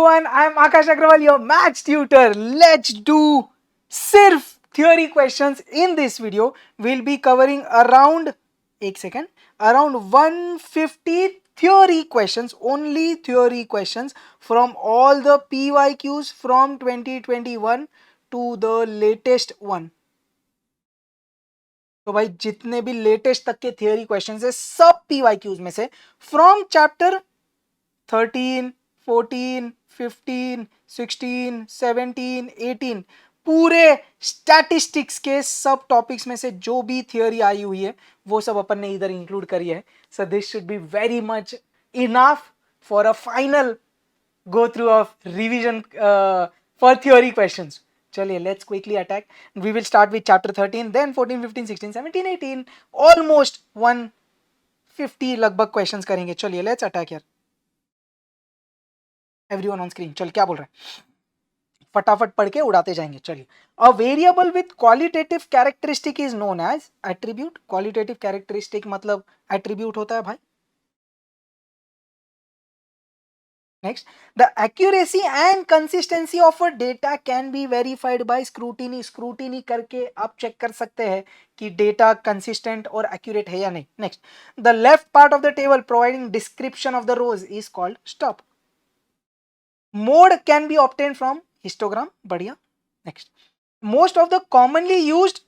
everyone, I am Akash Agrawal, your maths tutor. Let's do sirf theory questions. In this video, we'll be covering around 150 theory questions, only theory questions from all the PYQs from 2021 to the latest one. तो भाई जितने भी latest तक के theory questions है सब PYQs में से फ्रॉम चैप्टर 13, 14, 15, 16, 17, 18 पूरे स्टैटिस्टिक्स के सब टॉपिक्स में से जो भी थियोरी आई हुई है वो सब अपन ने इधर इंक्लूड करी है. So this should be very much enough for a final go through of revision for theory questions. चलिए let's quickly attack. We will start with chapter 13, then 14, 15, 16, 17, 18. Almost 150 लगभग questions करेंगे. चलिए let's attack here. Everyone on screen. चल क्या बोल रहे हैं? फटाफट पढ़ के उड़ाते जाएंगे. चलिए. A variable with qualitative characteristic is known as attribute. Qualitative characteristic मतलब attribute होता है भाई. Next, the accuracy and consistency of a data can be verified by scrutiny. Scrutiny करके आप चेक कर सकते हैं कि डेटा consistent और accurate है या नहीं. Next, the left part of the table providing description of the rows is called stop. Mode can be obtained from histogram. बढ़िया. Next, most of the commonly used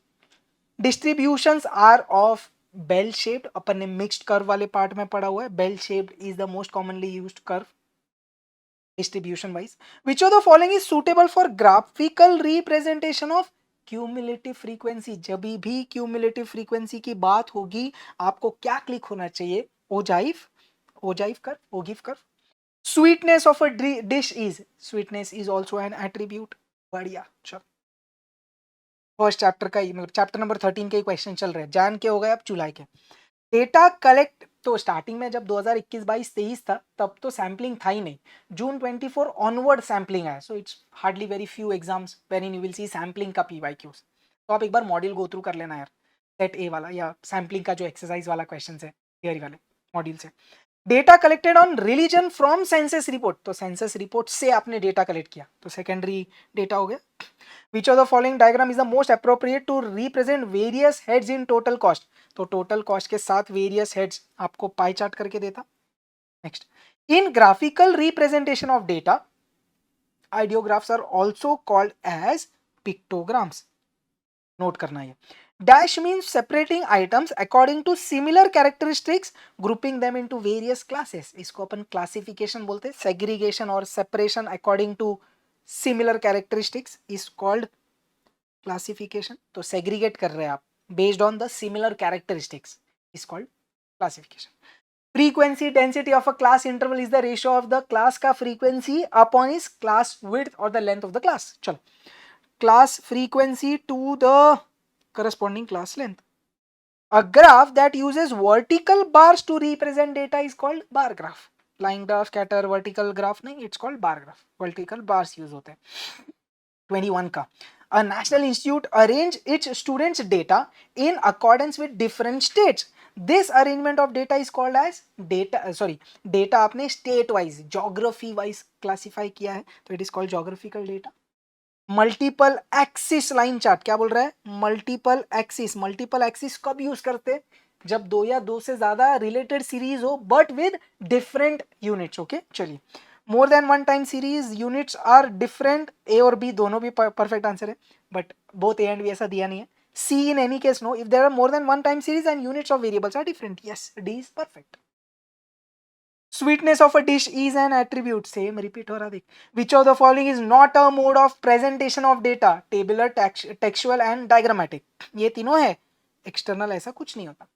distributions are of bell shaped. अपन ने mixed curve वाले part में पढ़ा हुआ है. Bell shaped is the most commonly used curve. Distribution wise, which of the following is suitable for graphical representation of cumulative frequency? जब भी cumulative frequency की बात होगी आपको क्या क्लिक होना चाहिए? ogive curve. Sweetness of a dish is, sweetness is also an attribute. बढ़िया. चल फर्स्ट चैप्टर का ही मतलब चैप्टर नंबर 13 के क्वेश्चन चल रहे हैं. जान के हो गए अब जुलाई के. डेटा कलेक्ट तो स्टार्टिंग में जब 2021, 22, 23 था तब तो सैम्पलिंग था ही नहीं. जून 24 ऑनवर्ड सैम्पलिंग है. So it's hardly very few exams wherein you will see sampling का PYQs. तो आप एक बार मॉड्यूल गो थ्रू कर लेना यार, सेट ए वाला या सैम्पलिंग का जो एक्सरसाइज वाला क्वेश्चन है थियरी वाले मॉड्यूल से. Data collected on religion from census report. तो सेंसस रिपोर्ट से आपने डेटा कलेक्ट किया तो सेकेंडरी डेटा हो गया. Which of the following diagram is the most appropriate to represent various heads in total cost? तो total cost के साथ various heads आपको pie chart करके देता. Next, in graphical representation of data, ideographs are also called as pictograms. Note करना है. Dash means separating items according to similar characteristics, grouping them into various classes. इसको अपन classification बोलते हैं. Segregation or separation according to similar characteristics is called classification. तो segregate कर रहे हैं आप based on the similar characteristics is called classification. Frequency density of a class interval is the ratio of the class का frequency upon its class width or the length of the class. चलो, class frequency to the corresponding class length. A graph that uses vertical bars to represent data is called bar graph. Line graph, scatter, vertical graph नहीं, it's called bar graph. Vertical bars use होते हैं. 21 का. A national institute arrange its students data in accordance with different states. This arrangement of data is called as data आपने state wise, geography wise classify किया है तो it is called geographical data. Multiple axis line chart क्या बोल रहा है? Multiple axis कब use करते? जब दो या दो से ज्यादा रिलेटेड सीरीज हो but with different units. Okay चलिए. More than one time series units are different. A और बी दोनों भी परफेक्ट आंसर है but both A and B ऐसा दिया नहीं है. See in any case no. If there are more than one time series and units of variables are different, yes D is perfect. Sweetness of a dish is an attribute. Same repeat हो रहा देख. Which of the following is not a mode of presentation of data? Tabular, textual and diagrammatic. ये तीनों है. External ऐसा कुछ नहीं होता.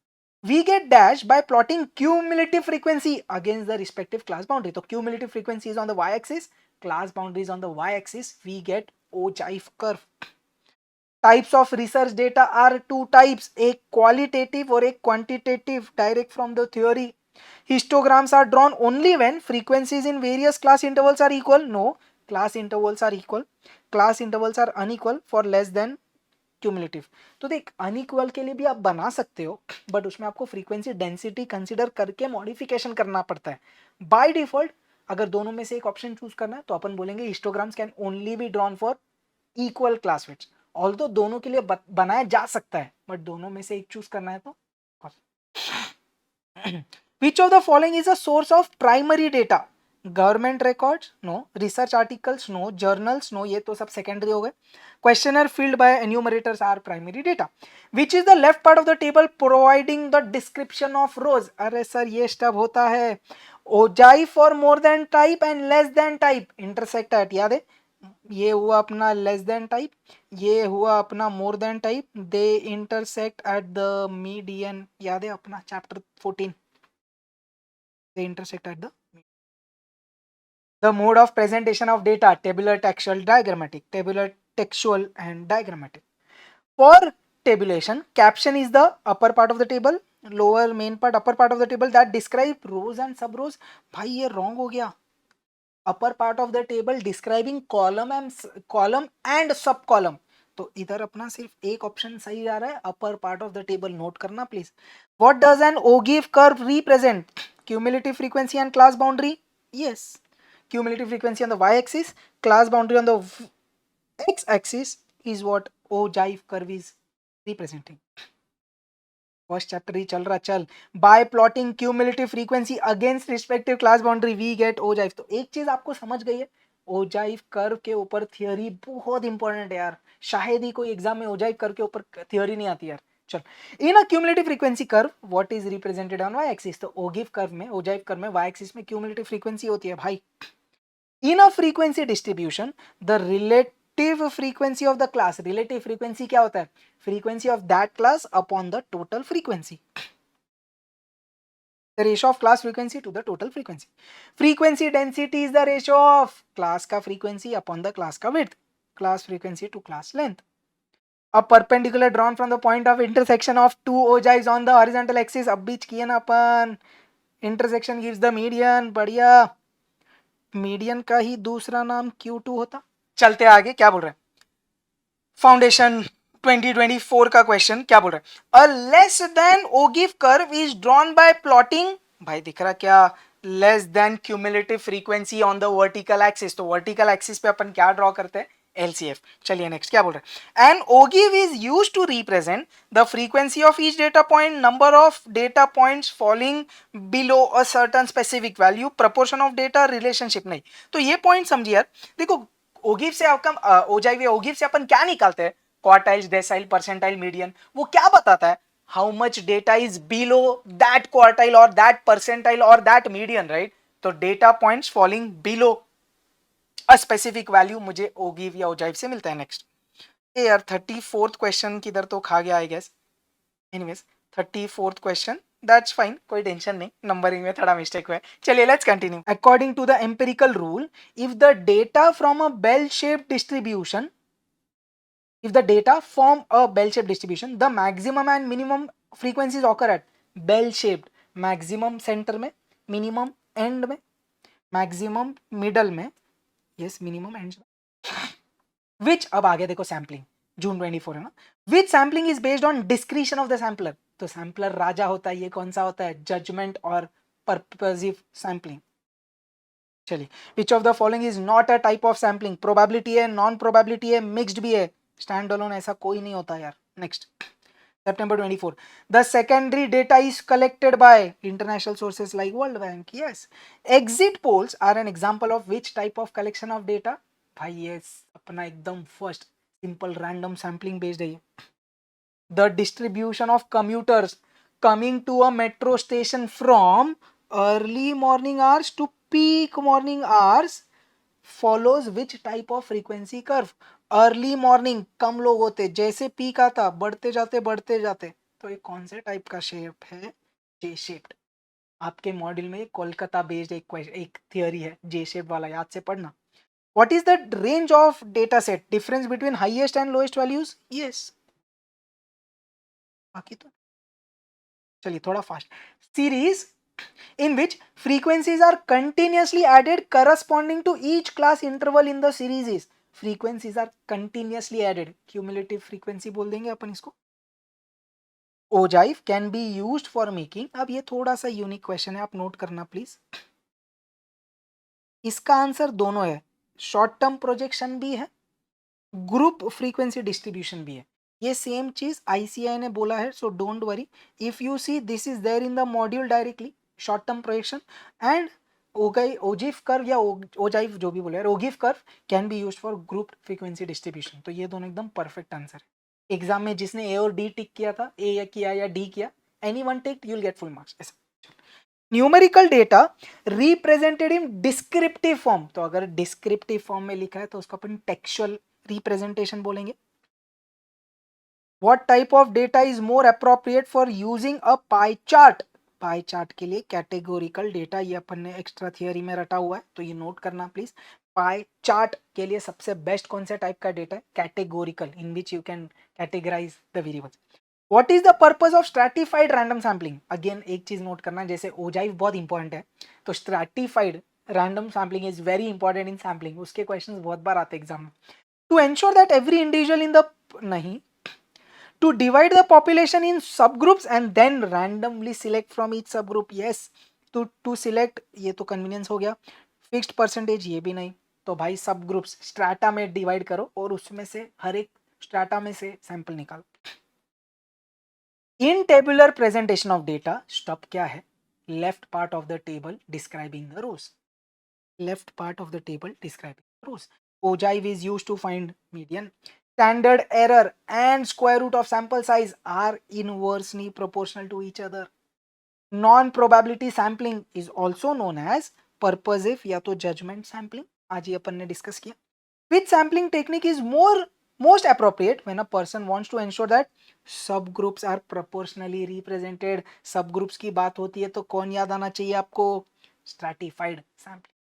We get dash by plotting cumulative frequency against the respective class boundary. तो cumulative frequency is on the y-axis, class boundary is on the y-axis. We get ogive curve. Types of research data are two types, एक qualitative और एक quantitative. Direct from the theory. Histograms are drawn only when frequencies in various class intervals are equal. No, class intervals are equal. Class intervals are unequal for less than cumulative. तो देख unequal के लिए भी आप बना सकते हो but उसमें आपको फ्रीक्वेंसी डेंसिटी कंसीडर करके मॉडिफिकेशन करना पड़ता है. बाय डिफॉल्ट अगर दोनों में से एक ऑप्शन चूज करना है तो अपन बोलेंगे histograms can only be drawn for equal class width, although दोनों के लिए बनाया जा सकता है, बट दोनों में से एक चूज करना है तो which of the following is a source of primary data? Government records no, research articles no, journals no, ये तो सब सेकेंडरी हो गए. Questionnaire filled by enumerators are primary data. Which is the left part of the table providing the description of rows? अरे sir ये stub होता है. Ogive for more than type and less than type intersect at, याद है ये हुआ अपना less than type, ये हुआ अपना मोर than type, they intersect at the median, याद है अपना chapter 14, they intersect at the. The mode of presentation of data, tabular, textual, diagrammatic, tabular, textual and diagrammatic. For tabulation, caption is the upper part of the table, lower main part, upper part of the table that describe rows and sub rows. भाई ये wrong हो गया. Upper part of the table describing column and sub column. तो इधर अपना सिर्फ एक option सही जा रहा है, upper part of the table note करना please. What does an ogive curve represent? Cumulative frequency and class boundary. Yes, cumulative frequency on the y-axis, class boundary on the x-axis is what ogive curve is representing. First chapter ही चल रहा चल. By plotting cumulative frequency against respective class boundary we get ogive. तो एक चीज आपको समझ गई है, ओजाइव कर्व के ऊपर थियोरी बहुत इंपॉर्टेंट है यार, शायद ही कोई एग्जाम में ओजाइव कर्व के ऊपर थियोरी नहीं आती यार. चल, in a cumulative frequency curve what is represented on Y axis? तो ओगिव कर्व में, ओजाइव कर्व में वाई एक्सिस में क्यूमुलेटिव फ्रीक्वेंसी होती है भाई. In a frequency distribution, the relative frequency of the class, relative frequency क्या होता है? Frequency of that class upon the total frequency. The ratio of class frequency to the total frequency. Frequency density is the ratio of class का frequency upon the class का width. Class frequency to class length. A perpendicular drawn from the point of intersection of two ogives on the horizontal axis. अब बीच किए ना अपन. Intersection gives the median. बढ़िया. Median का ही दूसरा नाम Q2 होता. चलते आगे, क्या बोल रहे हैं? फाउंडेशन 2024 का क्वेश्चन क्या बोल रहे हैं? A less than ogive curve is drawn by plotting, भाई दिख रहा क्या? Less than cumulative frequency on the vertical axis. तो वर्टिकल एक्सिस पे अपन क्या ड्रॉ करते हैं? LCF. चलिए नेक्स्ट क्या बोल रहे हैं? An ogive is used to represent the frequency of each data point, number of data points falling below a certain specific value, proportion of data, relationship. नहीं, तो ये पॉइंट समझिए यार. देखो ओगिव से आउटकम ओजाइव ओगिव से अपन क्या निकालते हैं? Quartile, decyl, percentile, median. वो क्या बताता है? How much data is below that quartile और दैट परसेंटाइल और दैट मीडियन, राइट? तो data points falling below a specific value मुझे ओगिव या ओजाइव से मिलता है. नेक्स्ट यार 34th क्वेश्चन किधर तो खा गया I guess. Anyways 34th question, that's fine, कोई टेंशन नहीं, नंबरिंग में थोड़ा मिस्टेक हुआ है. चलिए let's continue. According to the empirical rule, if the data from a bell shape distribution, if the data form a bell shaped distribution, the maximum and minimum frequencies occur at bell shaped, maximum center में, minimum end में, maximum middle में, yes minimum end में. Which अब आगे देखो sampling, जून 24 है ना. Which sampling is based on discretion of the sampler? तो सैम्पलर राजा होता है, ये कौन सा होता है? जजमेंट और पर्पसिव सैम्पलिंग. चलिए, विच of the following is not a type of sampling? Probability है, नॉन प्रोबेबिलिटी है, मिक्स्ड भी है. स्टैंड अलोन ऐसा कोई नहीं होता यार. Next September 24. The secondary data is collected by international sources like World Bank. Yes. Exit polls are an example of which type of collection of data? भाई ये अपना एकदम first simple random sampling based है ये. The distribution of commuters coming to a metro station from early morning hours to peak morning hours follows which type of frequency curve? Early morning कम लोग होते, जैसे पीक आता बढ़ते जाते बढ़ते जाते. तो ये कौन से टाइप का शेप है? जे शेप्ड. आपके मॉड्यूल में कोलकाता बेस्ड एक थियोरी है जे शेप वाला, याद से पढ़ना. What is the range of data set? Difference between highest and lowest values. Yes, बाकी तो चलिए थोड़ा fast. Series in which frequencies are continuously added corresponding to each class interval in the series is. frequencies are continuously added, cumulative frequency बोल देंगे अपन इसको. ogive can be used for making, अब ये थोड़ा सा यूनिक क्वेश्चन है, आप note करना प्लीज. इसका आंसर दोनों है, शॉर्ट टर्म प्रोजेक्शन भी है, ग्रुप फ्रीक्वेंसी डिस्ट्रीब्यूशन भी है। ये सेम चीज आईसीआई ने बोला है, so don't worry if you see this is there in the module directly, short term projection and ओजिफ कर्व या ओजाइफ जो भी बोले, ogive curve can be used for group frequency distribution. तो ये दोनों एकदम परफेक्ट आंसर है। एग्जाम में जिसने ए और डी टिक किया था, ए या किया या डी किया, any one tick you will get full marks ऐसा। Numerical data represented in descriptive form, तो अगर डिस्क्रिप्टिव फॉर्म में लिखा है तो उसको अपन टेक्सचुअल रिप्रेजेंटेशन बोलेंगे। What type of data is more appropriate for using a pie chart? Pie chart के लिए कैटेगोरिकल डेटा, ये अपन ने एक्स्ट्रा थियरी में रटा हुआ है, तो ये नोट करना प्लीज। पाई चार्ट के लिए सबसे बेस्ट कौन सा टाइप का डेटा है? Categorical, in which you can categorise the variables. What is the purpose of stratified random sampling? Again एक चीज नोट करना, जैसे ओजाइव बहुत इंपॉर्टेंट है, तो stratified random sampling is very important in sampling, उसके क्वेश्चंस बहुत बार आते हैं एग्जाम में। To ensure that every individual in the, नहीं, to divide the population in subgroups and then randomly select from each subgroup, yes, to select, ये तो convenience हो गया। फिक्स्ड परसेंटेज ये भी नहीं, तो भाई सब ग्रुप्स स्ट्राटा में डिवाइड करो और उसमें से हर एक स्ट्राटा में से सैंपल निकालो। In tabular presentation of data, stub क्या है? Left part of the table describing the rows, left part of the table describing the rows. Ogive is used to find median. Standard error and square root of sample size are inversely proportional to each other. Non-probability sampling is also known as purposive या तो judgment sampling, आज ही अपन ने discuss किया। Which sampling technique is most appropriate when a person wants to ensure that subgroups are proportionally represented? subgroups की बात होती है तो कौन याद आना चाहिए आपको? Stratified sampling.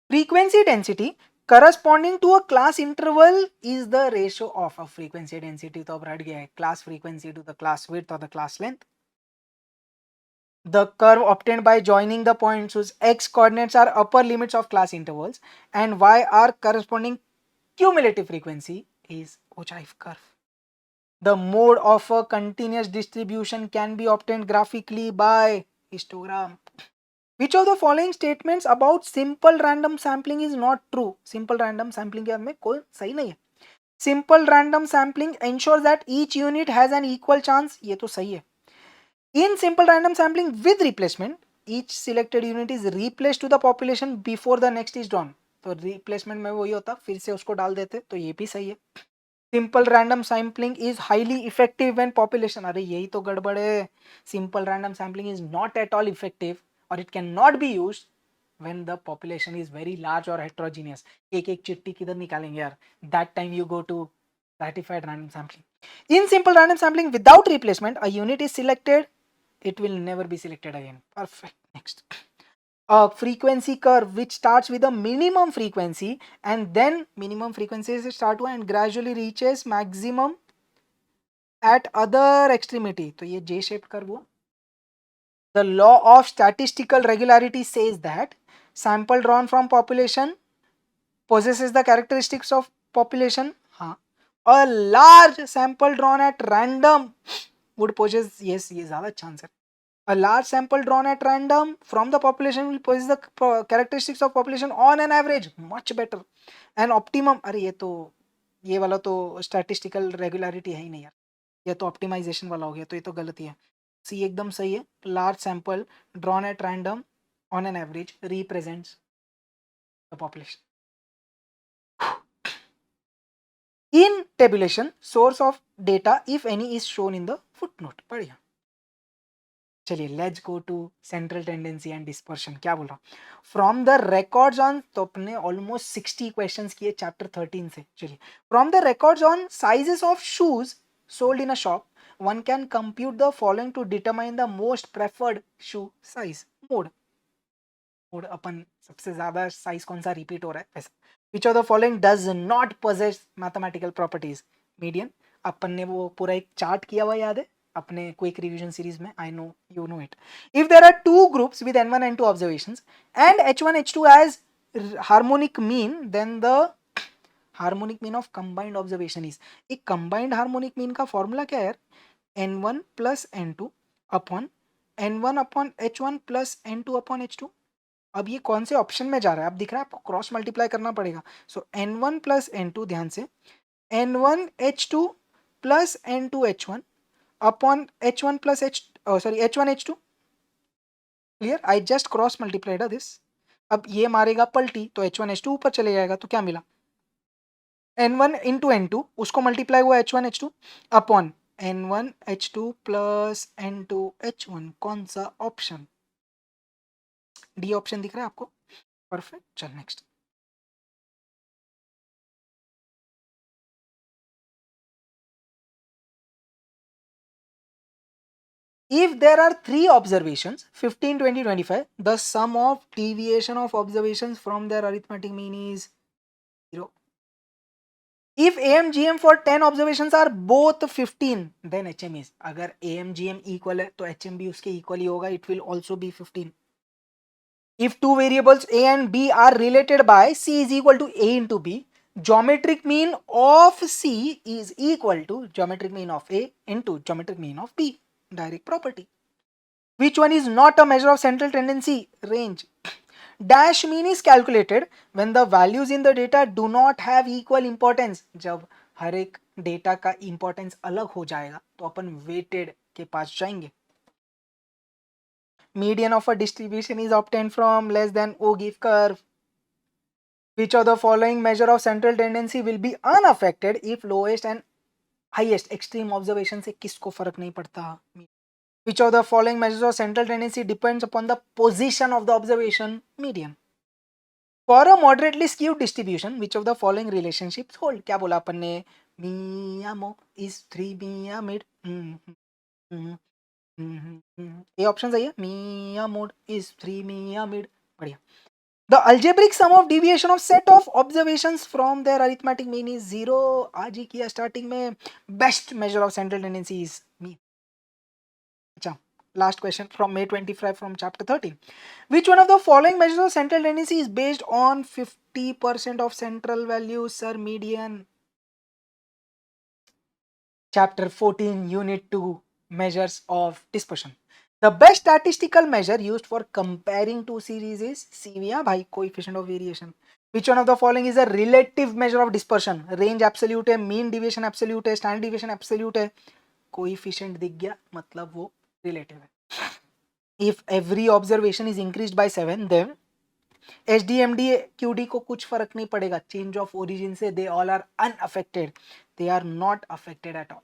Frequency density corresponding to a class interval is the ratio of a frequency density, तो अब रट गया है, class frequency to the class width or the class length. The curve obtained by joining the points whose x coordinates are upper limits of class intervals and y are corresponding cumulative frequency is Ogive curve. The mode of a continuous distribution can be obtained graphically by histogram. Which of the following statements about simple random sampling is not true? Simple random sampling के में कोई सही नहीं है। Simple random sampling ensures that each unit has an equal chance, ये तो सही है। In simple random sampling with replacement, each selected unit is replaced to the population before the next is drawn. तो replacement में वही होता, फिर से उसको डाल देते, तो ये भी सही है। Simple random sampling is highly effective when population, अरे यही तो गड़बड़ है। Simple random sampling is not at all effective or it cannot be used when the population is very large or heterogeneous. एक एक चिट्टी किधर निकालेंगे यार? That time you go to stratified random sampling. In simple random sampling without replacement, a unit is selected, it will never be selected again. Perfect. Next. A frequency curve which starts with a minimum frequency and then minimum frequencies start to and gradually reaches maximum at other extremity, तो ये J shaped curve हुआ। The law of statistical regularity says that sample drawn from population possesses the characteristics of population. हाँ, a large sample drawn at random would possess, yes, ये ज़्यादा अच्छा answer. A large sample drawn at random from the population will possess the characteristics of population on an average much better. An optimum, अरे ये वाला तो statistical regularity है ही नहीं यार, ये तो optimization वाला हो गया, तो ये तो गलत ही है। सी एकदम सही है। Large sample drawn at random on an average represents the population. In tabulation source of data if any is shown in the footnote. बढ़िया, चलिए let's go to central tendency and dispersion. क्या बोल रहा हूँ? फ्रॉम द रिकॉर्ड्स ऑन, तो अपने almost 60 questions किए chapter 13 से। चलिए, from the records on sizes of shoes sold in a shop one can compute the following to determine the most preferred shoe size. Mode अपन सबसे ज्यादा size कौन सा रिपीट हो रहा है वैसा। Which of the following does not possess mathematical properties? Median, अपन ने वो पूरा एक चार्ट किया हुआ याद है अपने क्विक रिवीजन सीरीज में, I know you know it. If there are two groups with n1 and 2 observations and h1 h2 has harmonic mean, then the harmonic mean of combined observation is. एक combined harmonic mean का formula क्या है? n1 plus n2 upon n1 upon h1 plus n2 upon h2। अब ये कौन से option में जा रहा है, अब दिख रहा है आपको, क्रॉस मल्टीप्लाई करना पड़ेगा। सो N1 प्लस N2, ध्यान से, N1H2 plus N2H1 upon H1 plus H1H2, clear, I just cross multiplied this. अब ये मारेगा पलटी तो H1H2 ऊपर चले जाएगा, तो क्या मिला, N1 इंटू N2, उसको मल्टीप्लाई हुआ H1H2 upon N1H2 plus N2H1, कौन सा ऑप्शन, डी ऑप्शन दिख रहा है आपको, परफेक्ट। चल next. If there are three observations, 15, 20, 25, the sum of deviation of observations from their arithmetic mean is 0. If AMGM for 10 observations are both 15, then HM is, अगर AMGM equal है तो HM भी उसके equal ही होगा, it will also be 15. If two variables A and B are related by C is equal to A into B, geometric mean of C is equal to geometric mean of A into geometric mean of B. Direct property. Which one is not a measure of central tendency? Range. Dash mean is calculated when the values in the data do not have equal importance. जब हर एक data का importance अलग हो जाएगा तो अपन weighted के पास जाएंगे. Median of a distribution is obtained from less than O give curve. Which of the following measure of central tendency will be unaffected if lowest and highest extreme observation से किसको फर्क नहीं पड़ता. Which of the following measures of central tendency depends upon the position of the observation? Median. For a moderately skewed distribution, which of the following relationships hold? क्या बोला अपन ने? Mia mo is 3 Mia mid. ये option सही है. Mia mod is 3 Mia mid. बढ़िया. The algebraic sum of deviation of set of observations from their arithmetic mean is 0. आज ही किया starting में. Best measure of central tendency is mean. अच्छा, last question from May 25 from chapter 13. Which one of the following measures of central tendency is based on 50% of central values, sir? Median. Chapter 14, Unit 2, Measures of Dispersion. The best statistical measure used for comparing two series is CVA by coefficient of variation. Which one of the following is a relative measure of dispersion? Range absolute है, mean deviation absolute है, standard deviation absolute है. Coefficient दिख गया, मतलब वो relative है. If every observation is increased by 7, then HDMD QD को कुछ फर्क नहीं पड़ेगा. Change of origin से they all are unaffected. They are not affected at all.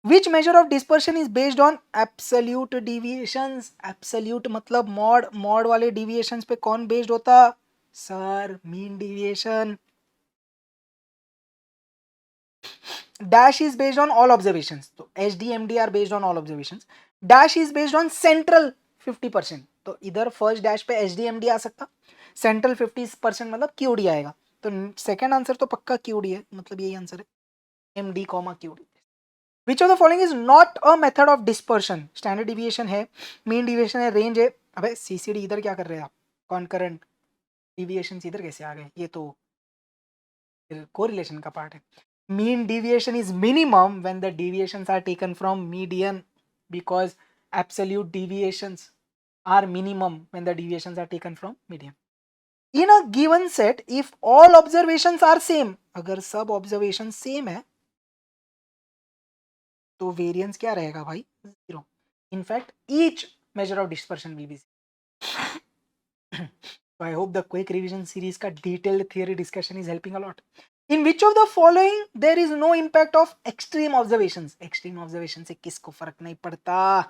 Which measure of dispersion is based on absolute deviations? Absolute मतलब mod वाले deviations पे कौन based होता? Sir, mean deviation. Dash is based on all observations. तो HDMD are based on all observations. Dash is based on central 50%. तो इधर first dash पे HDMD आ सकता, सेंट्रल 50% मतलब QD आएगा. तो सेकंड आंसर तो पक्का QD है, मतलब यही आंसर है, MD, QD. Which of the following is not a method of dispersion? Standard deviation है, मीन डिविएशन है, रेंज है. अबे CCD इधर क्या कर रहे हैं आप? कॉन्करेंट डिविएशन इधर कैसे आ गए? ये तो कोरिलेशन का पार्ट है. Mean deviation is minimum when the deviations are taken from median, because absolute deviations are minimum when the deviations are taken from median. In a given set, if all observations are same, अगर सब observations same है तो variance क्या रहेगा भाई? 0. In fact, each measure of dispersion will be 0. So I hope the quick revision series का detailed theory discussion is helping a lot. In which of the following there is no impact of extreme observations? Extreme observation से किसको फर्क नहीं पड़ता?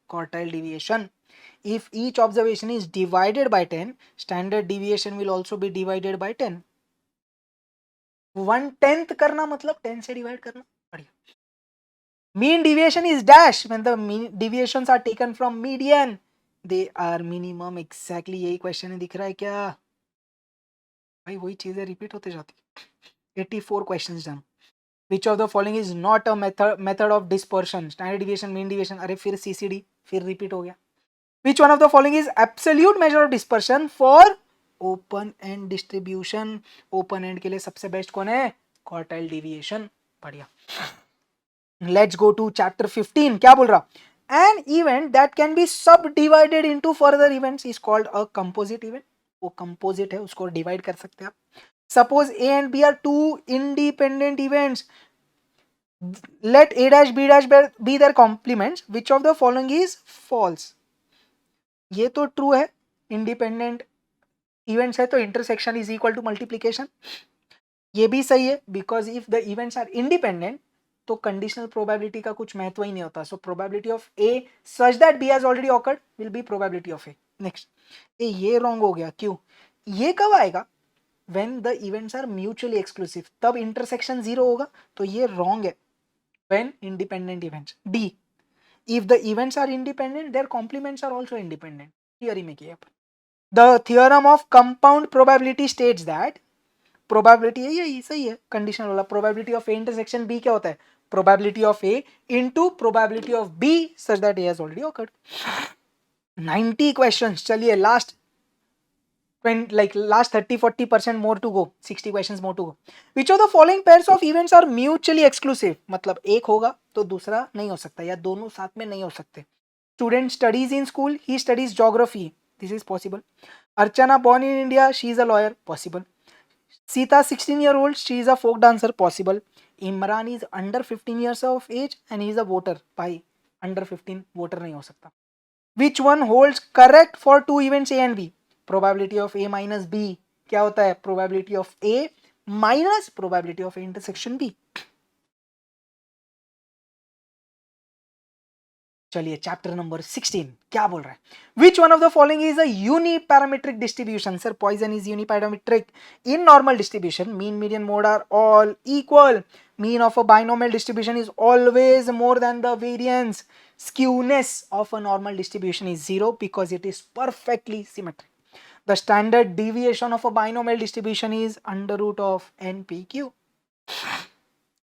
Quartile deviation. If each observation is divided by 10, standard deviation will also be divided by 10. 1/10 करना मतलब 10 से divide करना. बढ़िया. Mean deviation is dash when the mean deviations are taken from median. They are minimum. Exactly यही question है, दिख रहा है क्या भाई? वही चीजें रिपीट होते जाती. 84 questions done. Which of the following is not a method of dispersion? Standard deviation, mean deviation. अरे फिर CCD फिर रिपीट हो गया. Which one of the following is absolute measure of dispersion for open end distribution? Open end के लिए सबसे best कौन है? Quartile deviation. बढ़िया. Let's go to chapter 15. क्या बोल रहा? An event that can be subdivided into further events is called a composite event. वो composite है, उसको divide कर सकते हैं आप. Suppose A and B are two independent events. Let A dash B dash be their complements. Which of the following is false? ये तो true है. Independent events है तो intersection is equal to multiplication. ये भी सही है because if the events are independent तो conditional probability का कुछ महत्व ही नहीं होता. So probability of A such that B has already occurred will be probability of A. Next, ये wrong हो गया. क्यों? ये कब आएगा? When the events are mutually exclusive. तब intersection 0 होगा. तो ये wrong है. When independent events. D. If the events are independent, their complements are also independent. Theory में किया अपन. The theorem of compound probability states that probability है, यही सही है. कंडीशनल वाला probability of A intersection B क्या होता है? Probability of A into probability of B such that A has already occurred. 90 questions. चलिए last 30-40% more to go. 60 questions more to go. Which of the following pairs of events are mutually exclusive? मतलब एक होगा तो दूसरा नहीं हो सकता या दोनों साथ में नहीं हो सकते. Student studies in school, he studies geography. This is possible. Archana born in India, she is a lawyer. Possible. Sita 16-year-old, she is a folk dancer. Possible. Imran is under 15 years of age and he is a voter. भाई under 15 voter नहीं हो सकता. Which one holds correct for two events A and B? Probability of A minus B क्या होता है? Probability of A minus probability of A intersection B. चलिए chapter number 16 क्या बोल रहा है? Which one of the following is a uniparametric distribution? Sir, Poisson is uniparametric. In normal distribution, mean, median, mode are all equal. Mean of a binomial distribution is always more than the variance. Skewness of a normal distribution is 0 because it is perfectly symmetric. The standard deviation of a binomial distribution is under root of NPQ.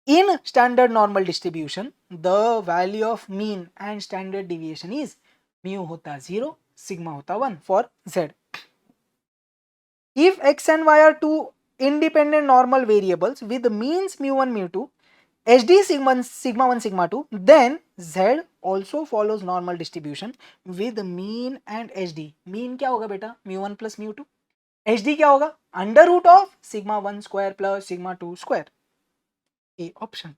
In standard normal distribution, the value of mean and standard deviation is mu होता 0, sigma होता 1 for Z. If x and y are two independent normal variables with means mu1, mu2, HD sigma 1, sigma 2, then Z also follows normal distribution with mean and HD. Mean क्या होगा बेटा? mu1 plus mu2. HD क्या होगा? Under root of sigma 1 square plus sigma 2 square. A option.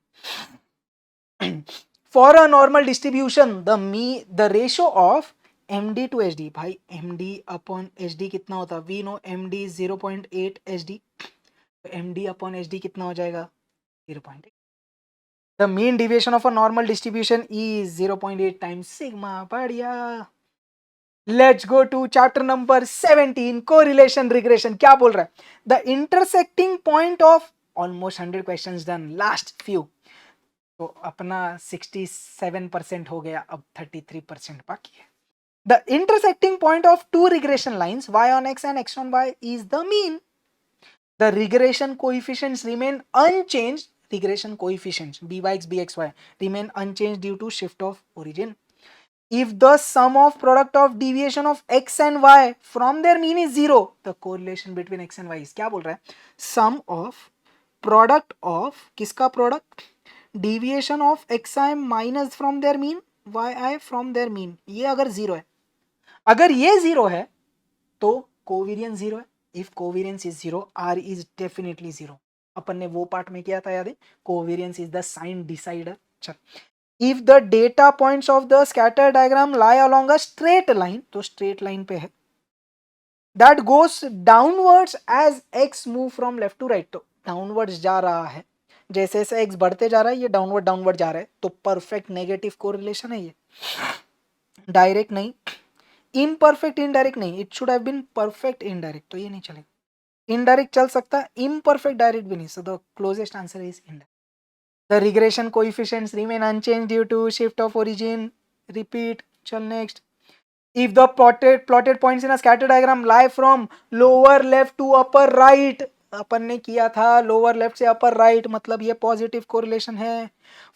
For a normal distribution, the ratio of MD to HD, भाई MD upon HD कितना होता? We know MD is 0.8 HD. MD upon HD कितना हो जाएगा? 0.8. The mean deviation of a normal distribution is 0.8 times sigma. बढ़िया. Let's go to chapter number 17, correlation regression. क्या बोल रहा है? The intersecting point of almost 100 questions done. Last few. तो अपना 67% हो गया, अब 33% बाकी है. The intersecting point of two regression lines y on x and x on y is the mean. The regression coefficients remain unchanged. Regression coefficients byx bxy remain unchanged due to shift of origin. If the sum of product of deviation of x and y from their mean is 0, the correlation between x and y is क्या बोल रहा है? Sum of product of किसका product? Deviation of xi minus from their mean yi from their mean. ये अगर 0 है, अगर ये 0 है तो कोवेरियंस 0 है. If covariance is 0, R is definitely 0. अपन ने वो पार्ट में किया था याद है? Covariance is the sign decider. चल. If the data points of the scatter diagram lie along a straight line, तो straight line पे है, that goes downwards as x move from left to right. तो downwards जा रहा है, जैसे जैसे x बढ़ते जा रहा है ये डाउनवर्ड जा रहा है, तो परफेक्ट नेगेटिव कोरिलेशन है ये. डायरेक्ट नहीं, इम्परफेक्ट इनडायरेक्ट नहीं, it should have been perfect indirect, तो ये नहीं चलेगा. इनडायरेक्ट चल सकता है, इम्परफेक्ट डायरेक्ट भी नहीं. So the closest answer is indirect. The regression coefficients remain unchanged due to shift of origin. Repeat. Chal next. If the plotted points in a scatter diagram lie from lower left to upper right, अपन ने किया था lower left से upper right, मतलब ये positive correlation है.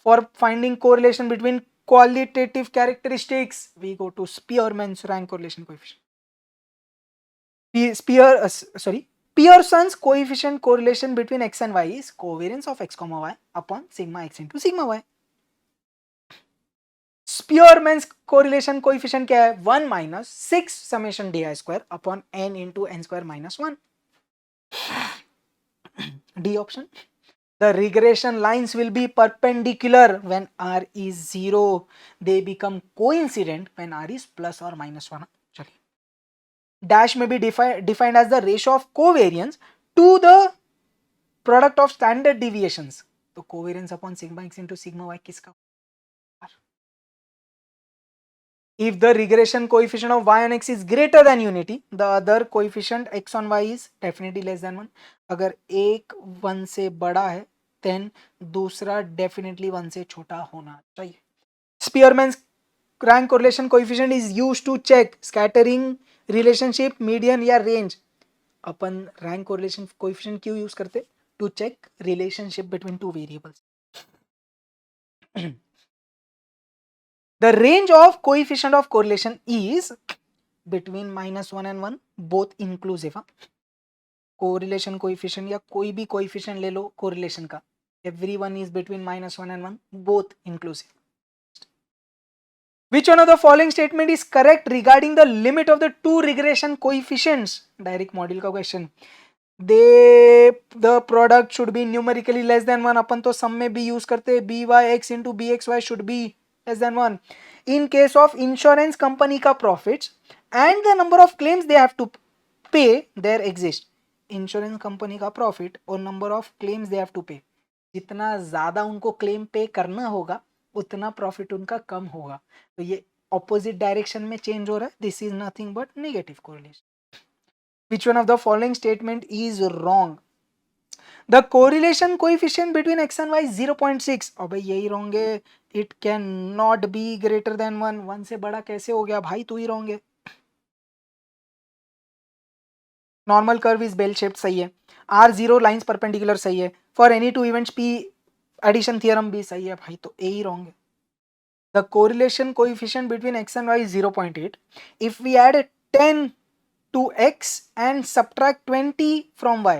For finding correlation between qualitative characteristics, we go to Spearman's rank correlation coefficient. Pearson's coefficient correlation between x and y is covariance of x comma y upon sigma x into sigma y. Spearman's correlation coefficient क्या है? 1 minus 6 summation D I square upon n into N square minus 1. D option. The regression lines will be perpendicular when r is 0. They become coincident when r is plus or minus 1. चलिए. Dash may be defined as the ratio of covariance to the product of standard deviations. तो covariance upon sigma x into sigma y किसका? If the regression coefficient of y on x is greater than unity, the other coefficient x on y is definitely less than 1. अगर एक 1 से बड़ा है then दूसरा definitely 1 से छोटा होना चाहिए. Spearman's rank correlation coefficient is used to check scattering relationship, median या range. अपन rank correlation coefficient क्यों use करते? To check relationship between two variables. The range of coefficient of correlation is between -1 and 1, both inclusive. Correlation coefficient या कोई भी coefficient ले लो correlation का, everyone is between -1 and 1, both inclusive. Which one of the following statement is correct regarding the limit of the two regression coefficients? Direct module का question. The product should be numerically less than 1. अपन तो sum में भी use करते byx into bxy should be less than 1. In case of insurance company का profits and the number of claims they have to pay there exist. Insurance company का profit और number of claims they have to pay, जितना ज्यादा उनको claim पे करना होगा उतना प्रॉफिट उनका कम होगा. तो ये ऑपोजिट डायरेक्शन में चेंज हो रहा है. This is nothing but negative correlation. Which one of the following statement is wrong? The correlation coefficient between x and y is 0.6. अबे यही wrong है. It cannot be greater than 1. 1 से बड़ा कैसे हो गया भाई? तू ही wrong है. Normal curve is bell shaped सही है. R0 lines perpendicular सही है. For any two events P addition theorem भी सही है भाई. तो A ही wrong है. The correlation coefficient between x and y is 0.8. If we add 10 to x and subtract 20 from y,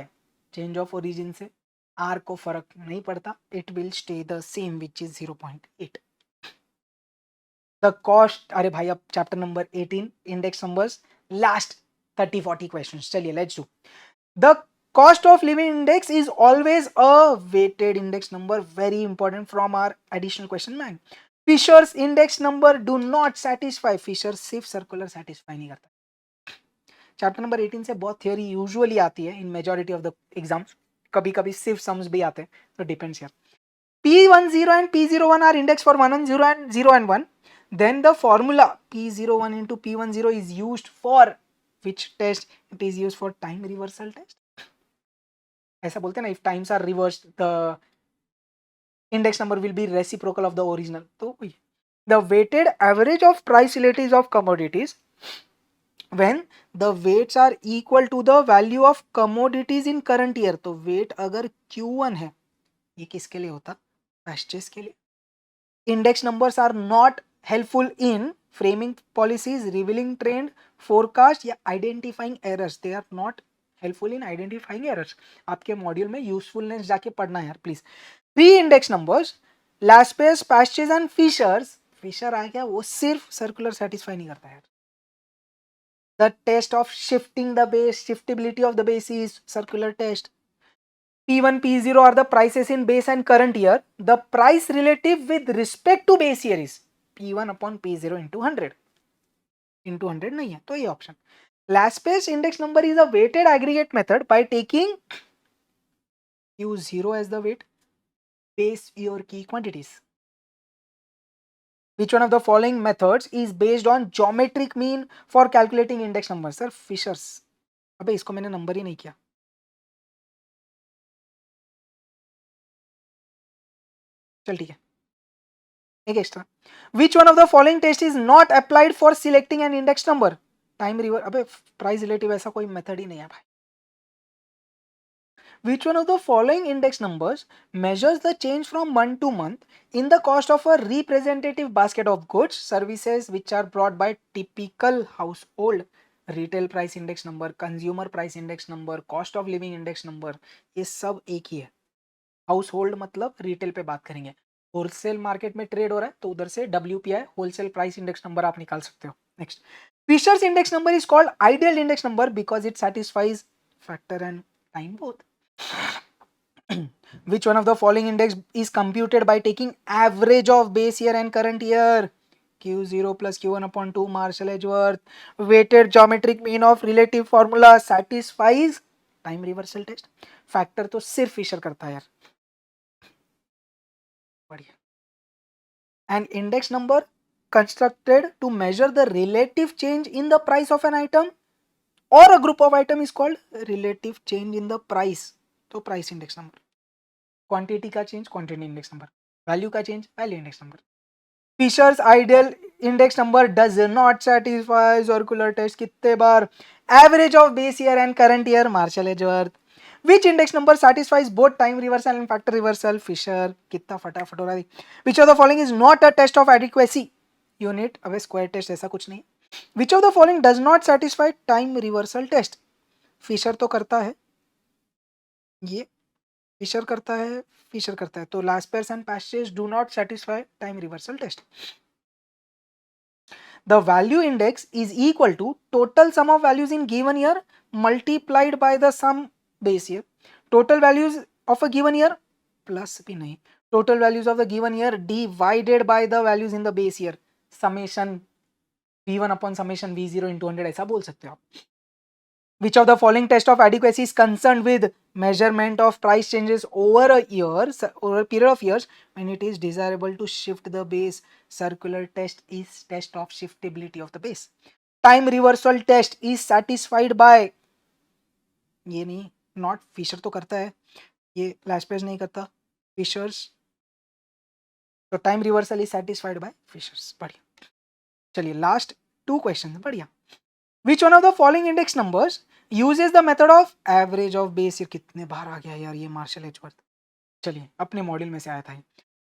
change of origin से r को फर्क नहीं पड़ता. It will stay the same which is 0.8. The cost, अरे भाई अब chapter number 18 index numbers, last 30-40 questions. चलिए let's do. The cost of living index is always a weighted index number. Very important from our additional question bank. Fisher's index number do not satisfy. Fisher सिर्फ circular satisfy नहीं करता. Chapter number 18 से बहुत theory usually आती है इन majority of the exams. कभी कभी सिर्फ सम्स भी आते हैं. तो डिपेंड्स यार. P10 and P01 are index for 1 and 0 and 0 and 1. Then the formula P01 into P10 is used for which test? It is used for time reversal test. ऐसा बोलते हैं ना, if times are reversed the index number will be reciprocal of the original. तो the weighted average of price relatives of commodities when the weights are equal to the value of commodities in current year. तो weight अगर Q1 है, ये किसके लिए होता? purchase के लिए. Index numbers are not helpful in framing policies, revealing trend, forecast या identifying errors. They are not helpful in identifying errors. आपके मॉड्यूल में यूजफुलनेस जाके पढ़ना है यार please. 3 index numbers Laspeyres, Paasche's and Fisher's. Fisher आ गया, वो सिर्फ सर्कुलर सेटिस्फाई नहीं करता यार. The test of shifting the base, shiftability of the base is circular test. P1, P0 are the prices in base and current year. The price relative with respect to base year is P1 upon P0 into 100. Into 100 नहीं है, तो ये option. Laspey's index number is a weighted aggregate method by taking Q0 as the weight, base year की quantities. Which one of the following methods is based on geometric mean for calculating index number? Sir, Fishers. अबे इसको मैंने number ही नहीं किया. चल ठीक है, एक extra. Which one of the following test is not applied for selecting an index number? Time river, अबे प्राइस रिलेटिव ऐसा कोई मेथड ही नहीं है भाई. Which one of the following index numbers measures the change from month to month in the cost of a representative basket of goods, services which are brought by typical household? Retail price index number, consumer price index number, cost of living index number, ये सब एक ही है. House hold मतलब retail पे बात करेंगे. Wholesale market में trade हो रहा है तो उधर से WPI wholesale price index number आप निकाल सकते हो. Next, Fisher's index number is called ideal index number because it satisfies factor and time both. Which one of the following index is computed by taking average of base year and current year? Q0 plus Q1 upon 2 Marshall Edgeworth. Weighted geometric mean of relative formula satisfies time reversal test. Factor तो सिर्फ Fisher करता है यार. बढ़िया. An index number constructed to measure the relative change in the price of an item or a group of item is called relative change in the price. तो price index number. Quantity का change quantity index number, value का change value index number. Fisher's ideal index number does not satisfy circular test कितने बार? Average of base year and current year Marshall Edgeworth. Which index number satisfies both time reversal and factor reversal Fisher. कितना फटाफट हो रहा है. Which of the following is not a test of adequacy unit. अबे square test ऐसा कुछ नहीं. विच of the following does not satisfy time reversal test. Fisher तो करता है, ये फिशर करता है, फिशर करता है. तो Laspeyres and Paasche's do not satisfy time reversal test. The value index is equal to total sum of values in given year multiplied by the sum base year. Total values of a given year plus भी नहीं, total values of the given year divided by the values in the base year. Summation V1 upon summation V0 into 100 ऐसा बोल सकते हो आप. Which of the following test of adequacy is concerned with measurement of price changes over a period of years when it is desirable to shift the base? Circular test is test of shiftability of the base. Time reversal test is satisfied by, ये नहीं, not Fisher तो करता है, ये last page नहीं करता, Fishers. तो time reversal is satisfied by Fishers. बढ़िया. चलिए लास्ट 2 क्वेश्चन. बढ़िया. Which one of the following index numbers uses the method of average of base year? कितने बार आ गया यार ये मार्शल एजवर्थ. चलिए अपने मॉड्यूल में से आया था.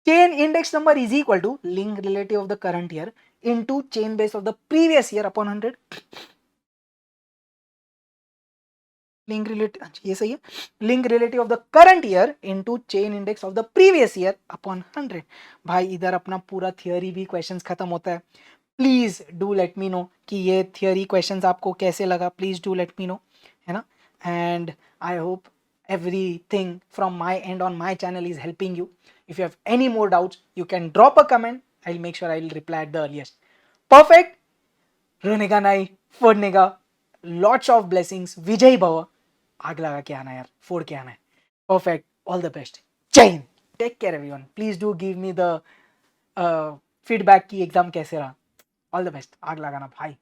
Chain index number is equal to link relative of the current year into chain base of the previous year upon 100. Link relative, ये सही है. Link relative of the current year into chain index of the previous year upon 100. भाई इधर अपना पूरा theory भी questions खत्म होता है. Please do let me know कि ये थियोरी क्वेश्चंस आपको कैसे लगा. Please do let me know, है ना. And I hope everything from my end on my channel is helping you. If you have any more doubts, you can drop a comment. I'll make sure I'll reply at the earliest. Perfect. रोने का नहीं, फोड़ने का. Lots of blessings. विजय भव. आग लगा के आना यार, फोड़ के आना है. Perfect. All the best. जय Hind. Take care everyone. Please do give me the feedback कि एग्जाम कैसे रहा. All the best. आग लगाना भाई.